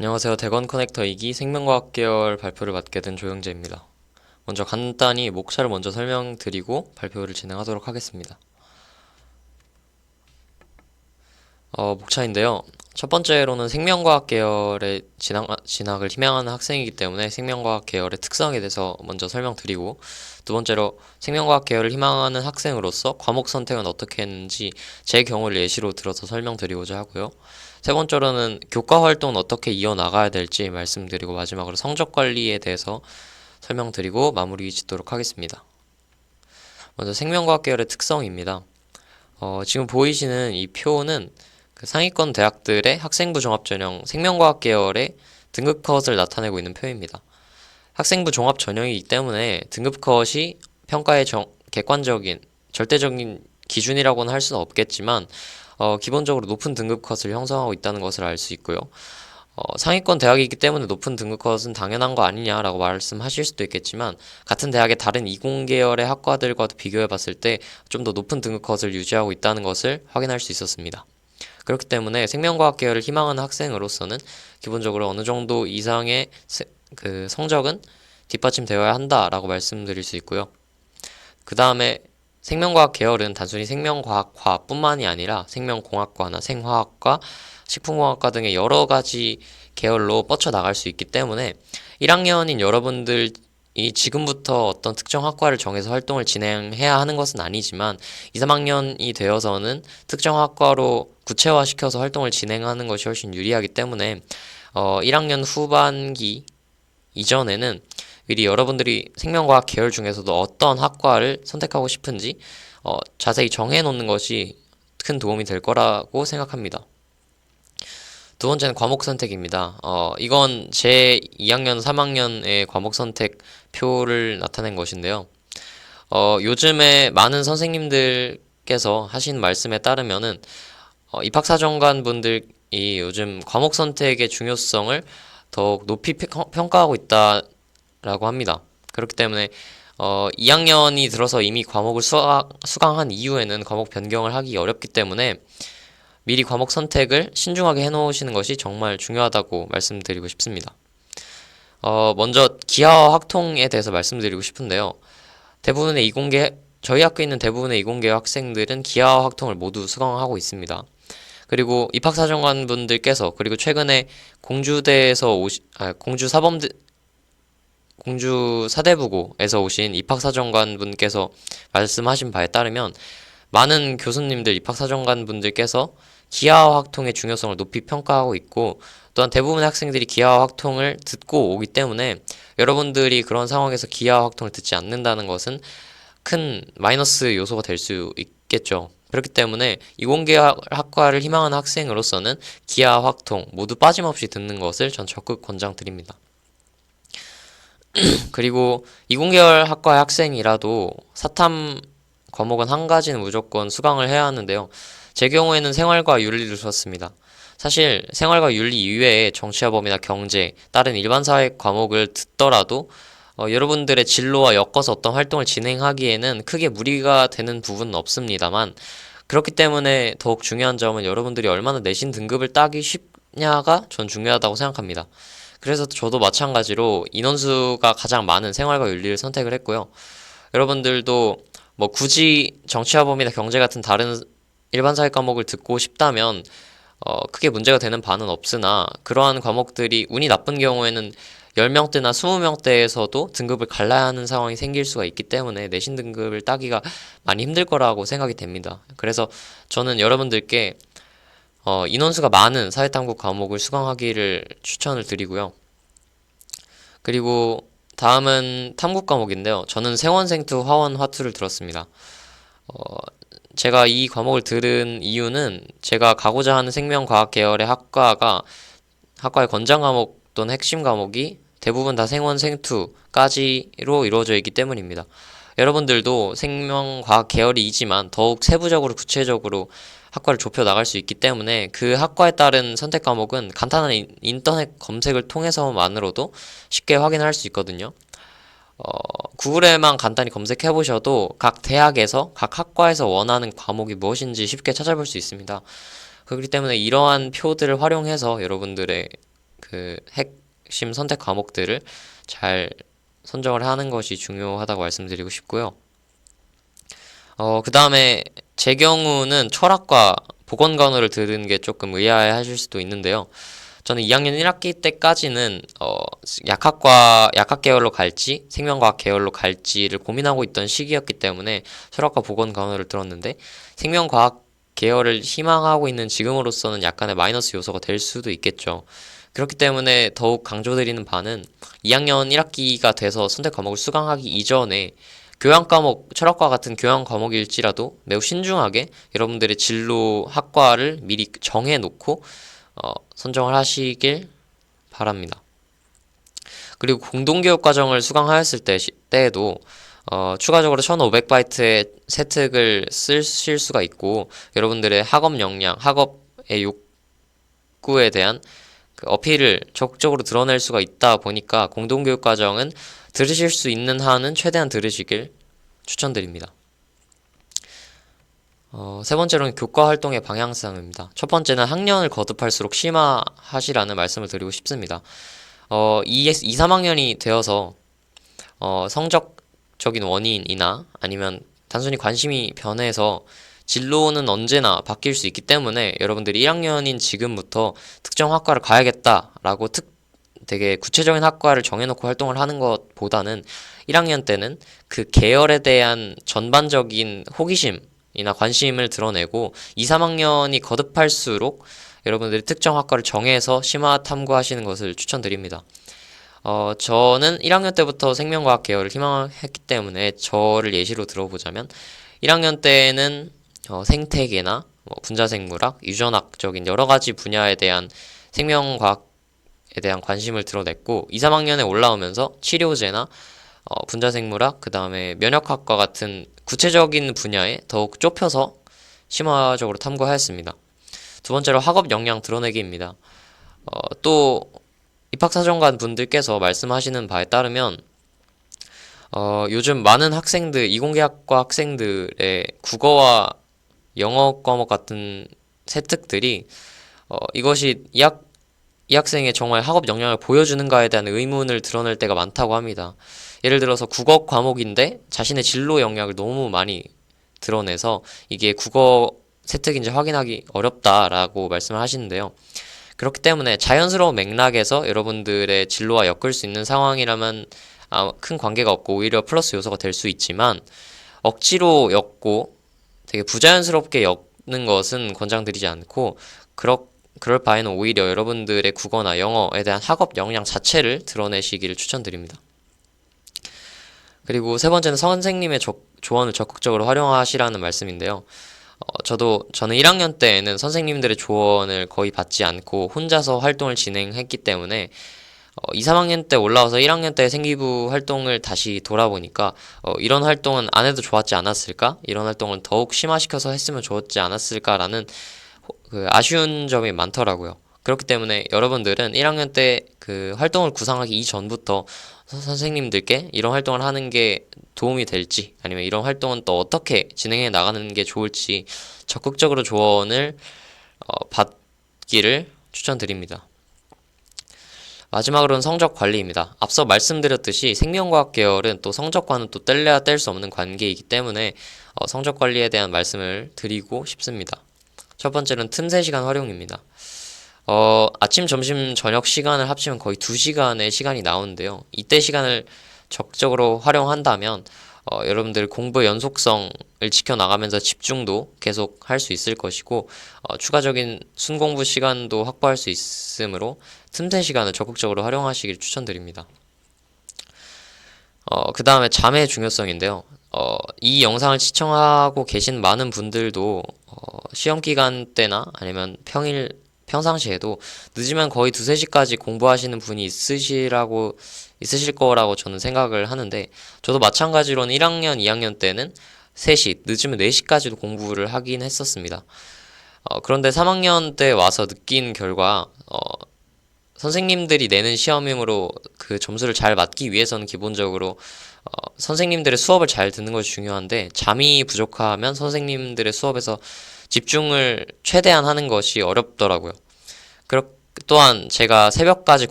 안녕하세요. 대건 커넥터 2기 생명과학 계열 발표를 맡게 된 조영재입니다. 먼저 간단히 목차를 먼저 설명드리고 발표를 진행하도록 하겠습니다. 목차인데요. 첫 번째로는 생명과학 계열의 진학을 희망하는 학생이기 때문에 생명과학 계열의 특성에 대해서 먼저 설명드리고, 두 번째로 생명과학 계열을 희망하는 학생으로서 과목 선택은 어떻게 했는지 제 경우를 예시로 들어서 설명드리고자 하고요. 세 번째로는 교과 활동은 어떻게 이어나가야 될지 말씀드리고, 마지막으로 성적 관리에 대해서 설명드리고 마무리 짓도록 하겠습니다. 먼저 생명과학 계열의 특성입니다. 지금 보이시는 이 표는 그 상위권 대학들의 학생부 종합전형 생명과학 계열의 등급 컷을 나타내고 있는 표입니다. 학생부 종합 전형이기 때문에 등급 컷이 평가의 객관적인 절대적인 기준이라고는 할 수는 없겠지만, 기본적으로 높은 등급 컷을 형성하고 있다는 것을 알 수 있고요. 상위권 대학이기 때문에 높은 등급 컷은 당연한 거 아니냐라고 말씀하실 수도 있겠지만, 같은 대학의 다른 이공계열의 학과들과 비교해 봤을 때 좀 더 높은 등급 컷을 유지하고 있다는 것을 확인할 수 있었습니다. 그렇기 때문에 생명과학 계열을 희망하는 학생으로서는 기본적으로 어느 정도 이상의 그 성적은 뒷받침되어야 한다라고 말씀드릴 수 있고요. 그 다음에 생명과학 계열은 단순히 생명과학과뿐만이 아니라 생명공학과나 생화학과, 식품공학과 등의 여러 가지 계열로 뻗쳐나갈 수 있기 때문에 1학년인 여러분들이 지금부터 어떤 특정 학과를 정해서 활동을 진행해야 하는 것은 아니지만 2, 3학년이 되어서는 특정 학과로 구체화시켜서 활동을 진행하는 것이 훨씬 유리하기 때문에 1학년 후반기 이전에는 미리 여러분들이 생명과학 계열 중에서도 어떤 학과를 선택하고 싶은지 자세히 정해놓는 것이 큰 도움이 될 거라고 생각합니다. 두 번째는 과목 선택입니다. 이건 제 2학년, 3학년의 과목 선택 표를 나타낸 것인데요. 요즘에 많은 선생님들께서 하신 말씀에 따르면은 입학사정관 분들이 요즘 과목 선택의 중요성을 더욱 높이 평가하고 있다라고 합니다. 그렇기 때문에 2학년이 들어서 이미 과목을 수강한 이후에는 과목 변경을 하기 어렵기 때문에 미리 과목 선택을 신중하게 해놓으시는 것이 정말 중요하다고 말씀드리고 싶습니다. 먼저 기하와 확통에 대해서 말씀드리고 싶은데요. 저희 학교에 있는 대부분의 이공계 학생들은 기하와 확통을 모두 수강하고 있습니다. 그리고 입학사정관 분들께서, 그리고 최근에 공주 사대부고에서 오신 입학사정관 분께서 말씀하신 바에 따르면 많은 교수님들, 입학사정관 분들께서 기하와 확통의 중요성을 높이 평가하고 있고, 또한 대부분의 학생들이 기하와 확통을 듣고 오기 때문에 여러분들이 그런 상황에서 기하와 확통을 듣지 않는다는 것은 큰 마이너스 요소가 될 수 있겠죠. 그렇기 때문에 이공계학과를 희망하는 학생으로서는 기하, 확통 모두 빠짐없이 듣는 것을 전 적극 권장드립니다. 그리고 이공계열 학과의 학생이라도 사탐 과목은 한 가지는 무조건 수강을 해야 하는데요. 제 경우에는 생활과 윤리를 썼습니다. 사실 생활과 윤리 이외에 정치와 법이나 경제, 다른 일반 사회 과목을 듣더라도 여러분들의 진로와 엮어서 어떤 활동을 진행하기에는 크게 무리가 되는 부분은 없습니다만, 그렇기 때문에 더욱 중요한 점은 여러분들이 얼마나 내신 등급을 따기 쉽냐가 전 중요하다고 생각합니다. 그래서 저도 마찬가지로 인원수가 가장 많은 생활과 윤리를 선택을 했고요. 여러분들도 뭐 굳이 정치와 법이나 경제 같은 다른 일반 사회 과목을 듣고 싶다면 크게 문제가 되는 바는 없으나, 그러한 과목들이 운이 나쁜 경우에는 10명대나 20명대에서도 등급을 갈라야 하는 상황이 생길 수가 있기 때문에 내신 등급을 따기가 많이 힘들 거라고 생각이 됩니다. 그래서 저는 여러분들께 인원수가 많은 사회탐구 과목을 수강하기를 추천을 드리고요. 그리고 다음은 탐구 과목인데요. 저는 생원생투 화원 화투를 들었습니다. 제가 이 과목을 들은 이유는 제가 가고자 하는 생명과학 계열의 학과의 권장 과목 또는 핵심 과목이 대부분 다 생원생투까지로 이루어져 있기 때문입니다. 여러분들도 생명과학 계열이지만 더욱 세부적으로 구체적으로 학과를 좁혀 나갈 수 있기 때문에 그 학과에 따른 선택 과목은 간단한 인터넷 검색을 통해서만으로도 쉽게 확인할 수 있거든요. 구글에만 간단히 검색해 보셔도 각 대학에서, 각 학과에서 원하는 과목이 무엇인지 쉽게 찾아볼 수 있습니다. 그렇기 때문에 이러한 표들을 활용해서 여러분들의 그 핵심 선택 과목들을 잘 선정을 하는 것이 중요하다고 말씀드리고 싶고요. 그 다음에 제 경우는 철학과 보건간호를 들은 게 조금 의아해하실 수도 있는데요. 저는 2학년 1학기 때까지는 약학 계열로 갈지 생명과학 계열로 갈지를 고민하고 있던 시기였기 때문에 철학과 보건간호를 들었는데, 생명과학 계열을 희망하고 있는 지금으로서는 약간의 마이너스 요소가 될 수도 있겠죠. 그렇기 때문에 더욱 강조드리는 바는 2학년 1학기가 돼서 선택 과목을 수강하기 이전에 교양 과목, 철학과 같은 교양 과목일지라도 매우 신중하게 여러분들의 진로 학과를 미리 정해놓고 선정을 하시길 바랍니다. 그리고 공동교육 과정을 수강하였을 때에도 추가적으로 1500바이트의 세특을 쓰실 수가 있고, 여러분들의 학업 역량, 학업의 욕구에 대한 그 어필을 적극적으로 드러낼 수가 있다 보니까 공동교육 과정은 들으실 수 있는 한은 최대한 들으시길 추천드립니다. 세 번째로는 교과 활동의 방향성입니다. 첫 번째는 학년을 거듭할수록 심화하시라는 말씀을 드리고 싶습니다. 2, 3학년이 되어서 성적적인 원인이나 아니면 단순히 관심이 변해서 진로는 언제나 바뀔 수 있기 때문에 여러분들이 1학년인 지금부터 특정 학과를 가야겠다라고 되게 구체적인 학과를 정해놓고 활동을 하는 것보다는 1학년 때는 그 계열에 대한 전반적인 호기심이나 관심을 드러내고 2, 3학년이 거듭할수록 여러분들이 특정 학과를 정해서 심화 탐구하시는 것을 추천드립니다. 저는 1학년 때부터 생명과학 계열을 희망했기 때문에 저를 예시로 들어보자면 1학년 때는 생태계나 분자생물학, 유전학적인 여러 가지 분야에 대한 생명과학에 대한 관심을 드러냈고, 2, 3학년에 올라오면서 치료제나 분자생물학, 그 다음에 면역학과 같은 구체적인 분야에 더욱 좁혀서 심화적으로 탐구하였습니다. 두 번째로 학업 역량 드러내기입니다. 또 입학사정관 분들께서 말씀하시는 바에 따르면 요즘 많은 학생들, 이공계학과 학생들의 국어와 영어 과목 같은 세특들이 이것이 이 학생의 정말 학업 역량을 보여주는가에 대한 의문을 드러낼 때가 많다고 합니다. 예를 들어서 국어 과목인데 자신의 진로 역량을 너무 많이 드러내서 이게 국어 세특인지 확인하기 어렵다라고 말씀을 하시는데요. 그렇기 때문에 자연스러운 맥락에서 여러분들의 진로와 엮을 수 있는 상황이라면 큰 관계가 없고 오히려 플러스 요소가 될 수 있지만, 억지로 엮고 되게 부자연스럽게 엮는 것은 권장드리지 않고, 그럴 바에는 오히려 여러분들의 국어나 영어에 대한 학업 역량 자체를 드러내시기를 추천드립니다. 그리고 세 번째는 선생님의 조언을 적극적으로 활용하시라는 말씀인데요. 저는 1학년 때에는 선생님들의 조언을 거의 받지 않고 혼자서 활동을 진행했기 때문에 2, 3학년 때 올라와서 1학년 때 생기부 활동을 다시 돌아보니까 이런 활동은 안 해도 좋았지 않았을까? 이런 활동을 더욱 심화시켜서 했으면 좋았지 않았을까라는 그 아쉬운 점이 많더라고요. 그렇기 때문에 여러분들은 1학년 때 그 활동을 구상하기 이전부터 선생님들께 이런 활동을 하는 게 도움이 될지, 아니면 이런 활동은 또 어떻게 진행해 나가는 게 좋을지 적극적으로 조언을 받기를 추천드립니다. 마지막으로는 성적 관리입니다. 앞서 말씀드렸듯이 생명과학 계열은 또 성적과는 또 뗄래야 뗄 수 없는 관계이기 때문에 성적 관리에 대한 말씀을 드리고 싶습니다. 첫 번째는 틈새 시간 활용입니다. 아침, 점심, 저녁 시간을 합치면 거의 2시간의 시간이 나오는데요. 이때 시간을 적극적으로 활용한다면 여러분들 공부 연속성을 지켜나가면서 집중도 계속 할 수 있을 것이고, 추가적인 순공부 시간도 확보할 수 있으므로 틈새 시간을 적극적으로 활용하시길 추천드립니다. 그 다음에 잠의 중요성인데요. 이 영상을 시청하고 계신 많은 분들도 시험 기간 때나 아니면 평상시에도 늦으면 거의 2-3시까지 공부하시는 분이 있으실 거라고 저는 생각을 하는데, 저도 마찬가지로는 1학년, 2학년 때는 3시, 늦으면 4시까지도 공부를 하긴 했었습니다. 그런데 3학년 때 와서 느낀 결과, 선생님들이 내는 시험이므로 그 점수를 잘 맞기 위해서는 기본적으로 선생님들의 수업을 잘 듣는 것이 중요한데, 잠이 부족하면 선생님들의 수업에서 집중을 최대한 하는 것이 어렵더라고요. 또한 제가 새벽까지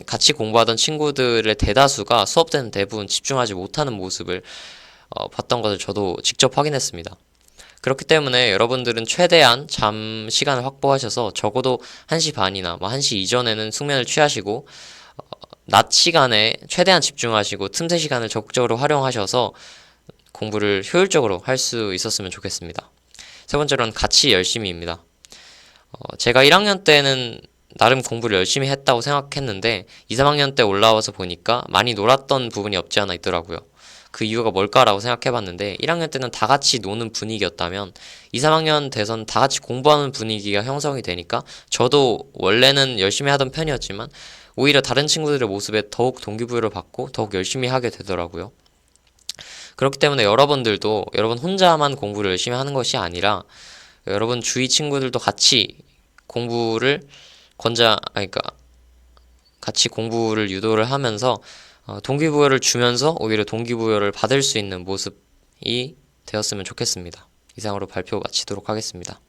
같이 공부하던 친구들의 대다수가 수업 때는 대부분 집중하지 못하는 모습을 봤던 것을 저도 직접 확인했습니다. 그렇기 때문에 여러분들은 최대한 잠 시간을 확보하셔서 적어도 1시 반이나 1시 이전에는 숙면을 취하시고 낮 시간에 최대한 집중하시고 틈새 시간을 적극적으로 활용하셔서 공부를 효율적으로 할 수 있었으면 좋겠습니다. 세 번째로는 같이 열심히입니다. 제가 1학년 때는 나름 공부를 열심히 했다고 생각했는데 2, 3학년 때 올라와서 보니까 많이 놀았던 부분이 없지 않아 있더라고요. 그 이유가 뭘까라고 생각해봤는데 1학년 때는 다 같이 노는 분위기였다면 2, 3학년 돼선 다 같이 공부하는 분위기가 형성이 되니까 저도 원래는 열심히 하던 편이었지만 오히려 다른 친구들의 모습에 더욱 동기부여를 받고 더욱 열심히 하게 되더라고요. 그렇기 때문에 여러분들도 여러분 혼자만 공부를 열심히 하는 것이 아니라 여러분 주위 친구들도 같이 공부를 그러니까 같이 공부를 유도를 하면서 동기부여를 주면서 오히려 동기부여를 받을 수 있는 모습이 되었으면 좋겠습니다. 이상으로 발표 마치도록 하겠습니다.